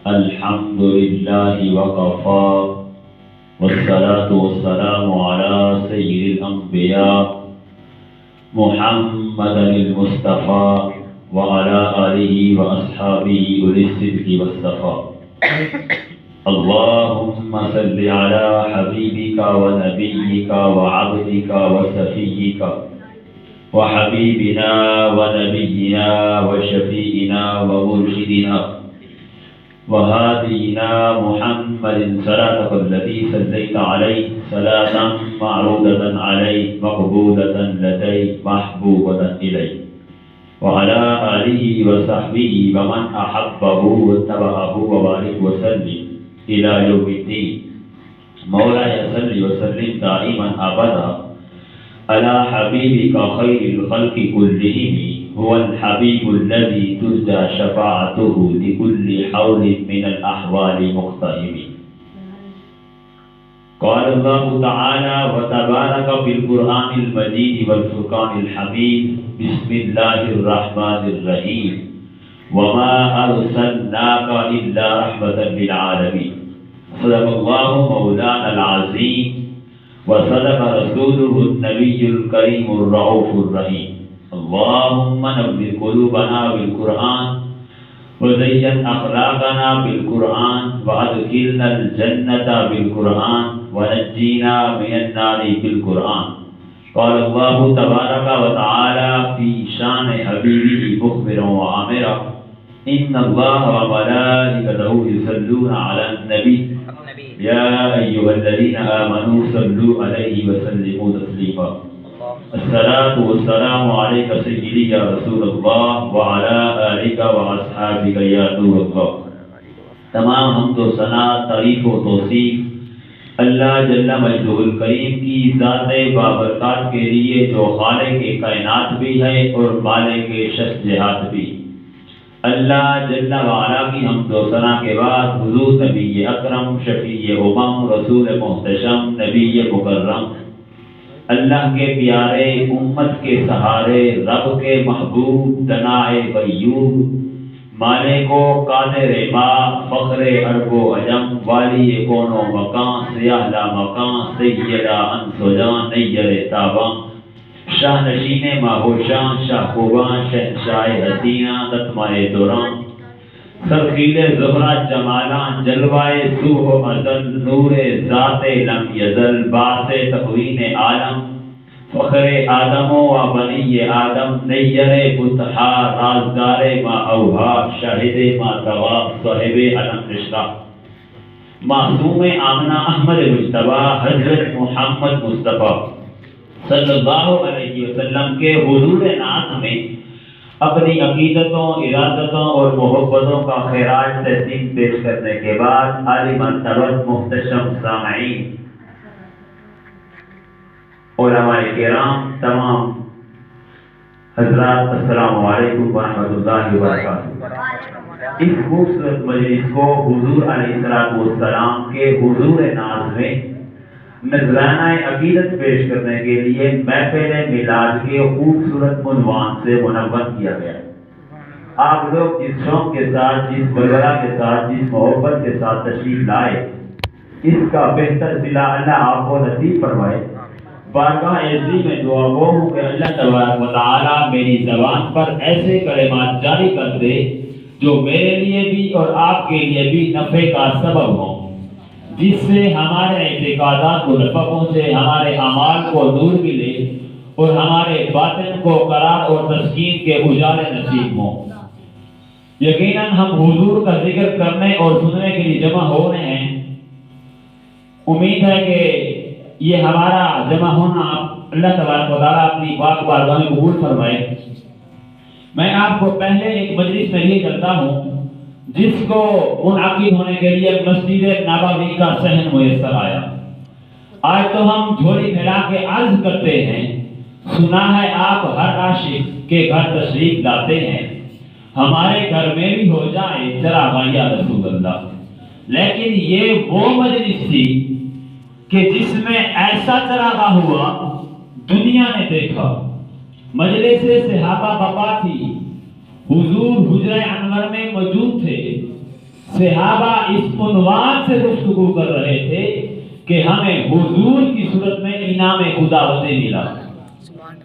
الحمد لله وكفى والصلاة والسلام على سيد الأنبياء محمد المصطفى وعلى آله وأصحابه أولي الصدق والصفاء. اللهم صل على حبيبك ونبيك وعبدك وصفيك وحبيبنا ونبينا وشفيعنا ومرشدنا وهادينا محمد صلاتك التي صليت عليه صلاة معروضة عليه مقبولة لديك محبوبة إليك وعلى آله وصحبه ومن أحبه واتبعه وبارك وسلم إلى يوم الدين. مولاي صل وسلم دائما أبدا على حبيبك خير الخلق كلهم هو الحبيب الذي ترجى شفاعته لكل حول من الأحوال مقتحم. قال الله تعالى وتبارك في القرآن المجيد والفرقان الحميد بسم الله الرحمن الرحيم وما أرسلناك إلا رحمة للعالمين. صدق الله مولانا العظيم وصدق رسوله النبي الكريم الرؤوف الرحيم. اللهم نور قلوبنا بالقرآن وزين أخلاقنا بالقرآن وأدخلنا الجنة بالقرآن ونجينا من النار بالقرآن. قال الله تبارك وتعالى في شان حبيبه مخبرا وآمرا إن الله وملائكته يصلون على النبي يا أيها الذين آمنوا صلوا عليه وسلموا تسليما. الصلاة والسلام عليك سيدي يا رسول الله وعلى آلك وأصحابك يا نور الله. تمام حمد و ثنا تعریف و توصیف اللہ جل مجدہ الکریم کی ذات بابرکات کے لیے جو خالق کائنات بھی ہے اور مالک شش جہات بھی. اللہ جل وعلا کی حمد و ثنا کے بعد حضور نبی اکرم شفیع امم رسول محتشم نبی مکرم اللہ کے پیارے امت کے سہارے رب کے محبوب دنائے غیوب مالک و قادر ما فخر عرب و عجم والی کون و مکان سیاہ لا مکان سیدہ انسجان نیر تابان شاہ نشین ماہوشان شاہ خوبان شہنشاہ حسینہ تتمہ دوران سرخیل زہرہ جمالان جلوائے صبح و ازل نور ذات لم یزل باس تکوین عالم فخر آدم و بنی آدم نیر بطحا رازدار ما اوہا شاہد ما توا صاحب علم نشرہ معصوم آمنہ احمد مجتبہ حضرت محمد مصطفیٰ صلی اللہ علیہ وسلم کے حضور ناز میں اپنی عقیدتوں ارادتوں اور محبتوں کا خراج تحسین پیش کرنے کے بعد عالی مرتبت محتشم سامعین علماء کرام تمام حضرات السلام علیکم ورحمۃ اللہ وبرکاتہ. اس خوبصورت مجلس کو حضور علیہ السلام کے حضور ناز میں نذرانہ عقیدت پیش کرنے کے لیے محفل میلاد کے خوبصورت عنوان سے منور کیا گیا. آپ لوگ جس شوق کے ساتھ جس بلغرا کے ساتھ جس محبت کے ساتھ تشریف لائے اس کا بہتر صلہ اللہ آپ کو نصیب فرمائے. بارگاہ عزیز میں دعا گو ہوں کہ اللہ تبارک و تعالی میری زبان پر ایسے کلمات جاری کر دے جو میرے لیے بھی اور آپ کے لیے بھی نفع کا سبب ہوں، جس سے ہمارے اعتقادات کو نفع پہنچے، ہمارے اعمال کو نور ملے اور ہمارے باطن کو قرار اور تسکین کے اجالے نصیب ہوں. یقیناً ہم حضور کا ذکر کرنے اور سننے کے لیے جمع ہو رہے ہیں. امید ہے کہ یہ ہمارا جمع ہونا اللہ تبارک و تعالیٰ اپنی پاک بارگاہ میں قبول فرمائے. میں آپ کو پہلے ایک مجلس میں یہ کرتا ہوں جس کو منعقد ہونے کے لیے مسجد نبوی کا صحن میسر آیا. آج تو ہم جھولی پھیلا کے عرض کرتے ہیں، سنا ہے آپ ہر عاشق کے گھر تشریف لاتے ہیں، ہمارے گھر میں بھی ہو جائے چراغاں یا رسول اللہ. لیکن یہ وہ مجلس تھی کہ جس میں ایسا چراغاہ ہوا دنیا نے دیکھا، مجلس صحابہ بپا تھی، حضور حجرہ انور میں موجود تھے، صحابہ اس عنوان سے گفتگو کر رہے تھے کہ ہمیں حضور کی صورت میں انعام خداوندی ملا۔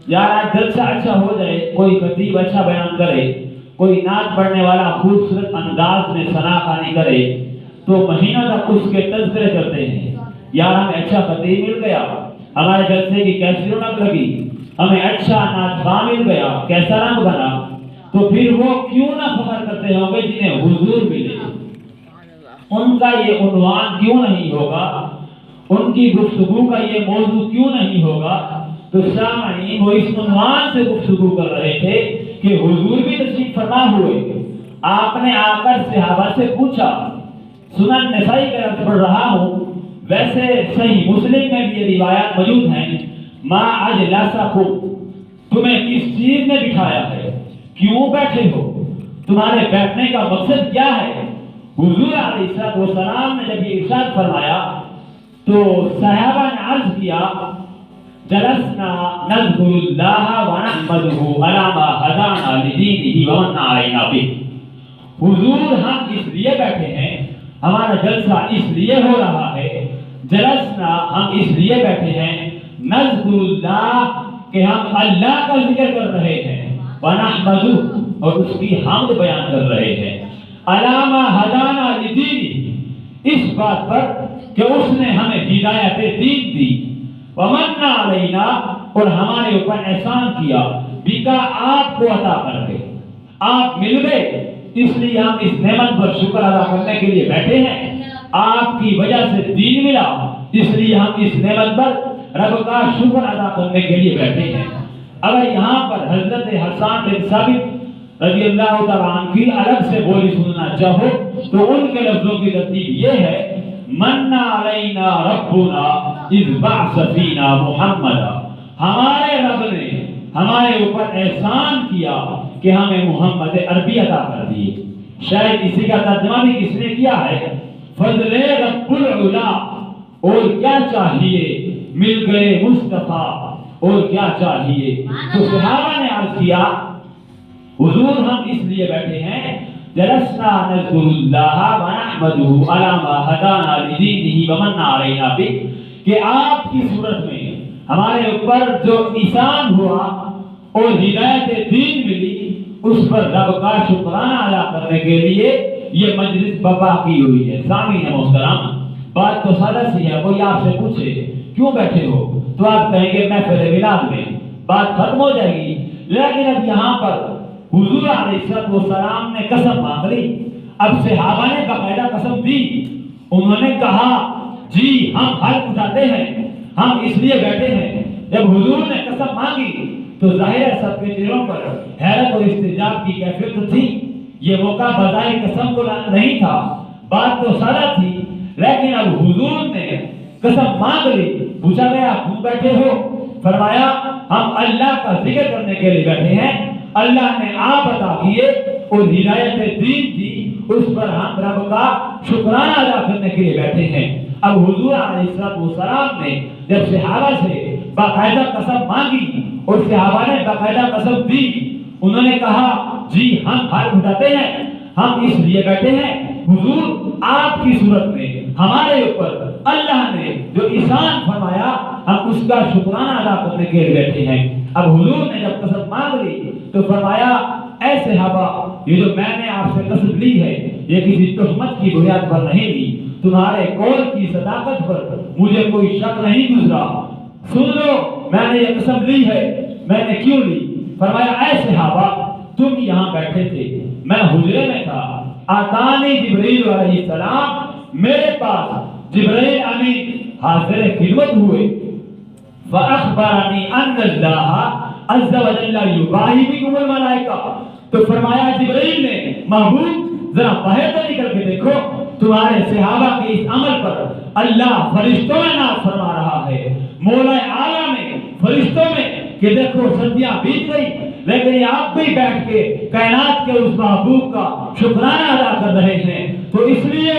یار آج جلسہ اچھا ہو جائے، کوئی خطیب اچھا بیان کرے، کوئی نعت پڑھنے والا خوبصورت انداز میں ثنا خوانی کرے تو مہینوں تک اس کے تذکرے کرتے ہیں، یار ہمیں اچھا خطیب مل گیا، ہمارے جلسے کی کیسی رونق لگی، ہمیں اچھا نعت خواں مل گیا، کیسا رنگ بنا۔ تو پھر وہ کیوں نہ فخر کرتے ہوں گے جنہیں حضور ملے؟ ان کا یہ عنوان کیوں نہیں ہوگا؟ ان کی گفتگو کا یہ موضوع کیوں نہیں ہوگا؟ تو سامعین وہ اس عنوان سے گفتگو کر رہے تھے کہ حضور بھی تشریف فرما ہوئے، آپ نے آ کر صحابہ سے پوچھا، سنن نسائی کا لفظ پڑھ رہا ہوں، ویسے صحیح مسلم میں بھی یہ روایات موجود ہیں، ما اجلسکم، تمہیں کس چیز نے بٹھایا ہے، کیوں بیٹھے ہو، تمہارے بیٹھنے کا مقصد کیا ہے؟ حضور علیہ السلام نے جب یہ ارشاد فرمایا تو صحابہ نے عرض کیا، جلسنا نذکر اللہ ونحمدہ علی ما ہدانا لدینہ ومن علینا بہ، حضور ہم اس لیے بیٹھے ہیں، ہمارا جلسہ اس لیے ہو رہا ہے، جلسنا ہم اس لیے بیٹھے ہیں، نذکر اللہ کہ ہم اللہ کا ذکر کر رہے ہیں، ونحمدہ اور اس کی حمد بیان کر رہے ہیں، علی ما ہدانا لدینہ، اس بات پر کہ اس نے ہمیں ہدایت دین دی، ومن علینا اور ہمارے اوپر احسان کیا، بکا آپ کو عطا کر کے، آپ مل گئے، اس لیے ہم اس نعمت پر شکر ادا کرنے کے لیے بیٹھے ہیں، آپ کی وجہ سے دین ملا، اس لیے ہم اس نعمت پر رب کا شکر ادا کرنے کے لیے بیٹھے ہیں۔ اگر یہاں پر حضرت حسان بن ثابت رضی اللہ تعالیٰ عنہ کی الگ سے بولی سننا چاہو تو ان کے لفظوں کی ترتیب یہ ہے، من علینا ربنا اذ بعث فینا محمدا، ہمارے رب نے ہمارے اوپر احسان کیا کہ ہمیں محمد عربی عطا کر دیے۔ شاید اسی کا ترجمہ بھی کس نے کیا ہے، فضل رب العلا، اور کیا چاہیے، مل گئے مصطفیٰ، اور کیا چاہیے۔ تو صحابہ نے عرض کیا، حضور ہم اس لیے بیٹھے ہیں، جلسنا نذکر اللہ ونحمدہ علی ما ہدانا لدینہ ومن علینا بہ، کہ آپ کی صورت میں ہمارے اوپر جو احسان ہوا اور ہدایت دین ملی، اس پر رب کا شکرانہ ادا کرنے کے لیے یہ مجلس برپا کی ہوئی ہے۔ سامعین محترم، بات تو سادہ سی ہے، کوئی آپ سے پوچھے کیوں بیٹھے ہو تو آپ کہیں گے محفل میلاد میں، بات ختم ہو جائے گی۔ لیکن اب یہاں پر حضور علیہ السلام نے قسم مانگ لی، اب صحابہ نے باقاعدہ قسم دی، انہوں نے کہا جی ہم حلف اٹھاتے ہیں، ہم اس لیے بیٹھے ہیں۔ جب حضور نے قسم مانگی تو ظاہر ہے سب کے چہروں پر حیرت اور استعجاب کی کیفیت تو تھی، یہ موقع بظاہر قسم کو نہیں تھا، بات تو سادہ تھی، لیکن اب حضور نے قسم مانگ لی۔ پوچھا گیا کیوں بیٹھے ہو؟ فرمایا ہم اللہ کا ذکر کرنے کے لیے بیٹھے ہیں، اللہ نے آپ عطا کیے اور ہدایت دین دی، اس پر ہم رب کا شکرانہ ادا کرنے کے لیے بیٹھے ہیں۔ اب حضور علیہ السلام نے جب صحابہ سے باقاعدہ قسم مانگی اور صحابہ نے باقاعدہ قسم دی، انہوں نے کہا جی ہم حلف اٹھاتے ہیں، ہم اس لیے بیٹھے ہیں، حضور آپ کی صورت میں ہمارے اوپر اللہ نے جو احسان فرمایا ہم اس کا شکرانہ ادا کرنے کے لیے بیٹھے ہیں۔ اب حضور نے جب قسم مانگ لی تو فرمایا اے صحابہ، یہ جو میں نے آپ سے قسم لی ہے یہ کسی تہمت کی بنیاد پر نہیں لی، تمہارے قول کی صداقت پر مجھے کوئی شک نہیں گزرا، سن لو میں نے یہ قسم لی ہے، میں نے کیوں لی؟ فرمایا اے صحابہ، تم یہاں بیٹھے تھے، میں حجرے میں تھا، آتانی جبریل علیہ السلام، میرے پاس جبریل امین حاضر خدمت ہوئے، فاخبرنی ان اللہ عز وجل یباہی بکم الملائکہ، تو فرمایا جبریل نے محبوب ذرا باہر تو نکل کے دیکھو، تمہارے صحابہ کے اس عمل پر اللہ فرشتوں میں ناز فرما رہا ہے، مولا اعلیٰ میں فرشتوں میں، کہ دیکھو صدیاں بیت گئی لیکن یہ آپ بھی بیٹھ کے کائنات کے اس محبوب کا شکرانہ ادا کر رہے ہیں۔ تو اس لیے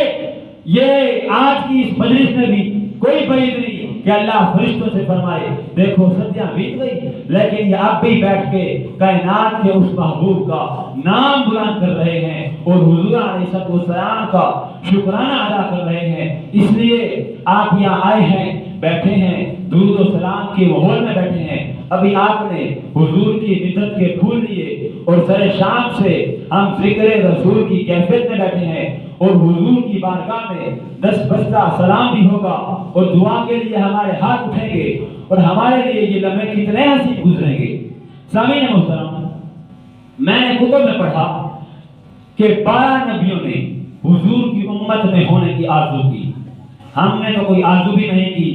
یہ آج کی اس مجلس میں بھی کوئی بعید نہیں کہ اللہ فرشتوں سے فرمائے دیکھو صدیاں بیت گئی لیکن یہ اب بھی بیٹھ کے کائنات کے اس محبوب کا نام بلند کر رہے ہیں اور حضور علیہ السلام کا شکرانہ ادا کر رہے ہیں. اس لیے آپ یہاں آئے ہیں, بیٹھے ہیں, درود و سلام کے ماحول میں بیٹھے ہیں. ابھی آپ نے حضور کی مدت کے پھول لیے اور سر شام سے ہم ذکر رسول کی کیفیت میں بیٹھے ہیں اور حضور کی بارگاہ میں 10 بستہ سلام بھی ہوگا اور دعا کے لیے ہمارے ہاتھ اٹھیں گے اور ہمارے لیے یہ لمحے کتنے حسین گزریں گے. سامعین محترم, میں نے کتب میں پڑھا کہ 12 نبیوں نے حضور کی امت میں ہونے کی آرزو کی. ہم نے تو کوئی آرزو بھی نہیں کی,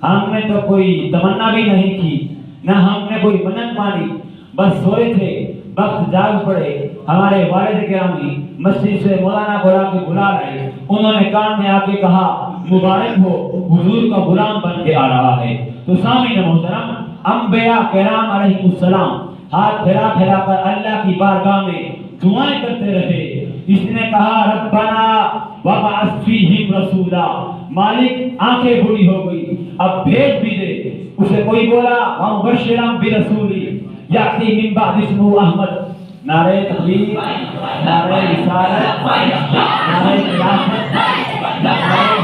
ہم نے تو کوئی تمنا بھی نہیں کی, نہ ہم نے کوئی منت مانی, بس سوئے تھے, وقت جاگ پڑے. ہمارے والد گرامی مسجد سے مولانا کو لا کے بلا رہے, انہوں نے کان میں آ کے کہا مبارک ہو حضور کا غلام بن کے آ رہا ہے. تو سامعین محترم, انبیاء کرام علیہ السلام ہاتھ پھیلا پھیلا کر اللہ کی بارگاہ میں دعائیں کرتے رہے. اس نے کہا ربنا وابعث فیہم رسولا, مالک آنکھیں بوڑھی ہو گئی, اب بھیج بھی دے. اسے کوئی بولا ومبشرا برسول یاتی من بعد اسمہ احمد. نعرہ تکبیر, نعرہ رسالت, نعرہ خلافت, نعرہ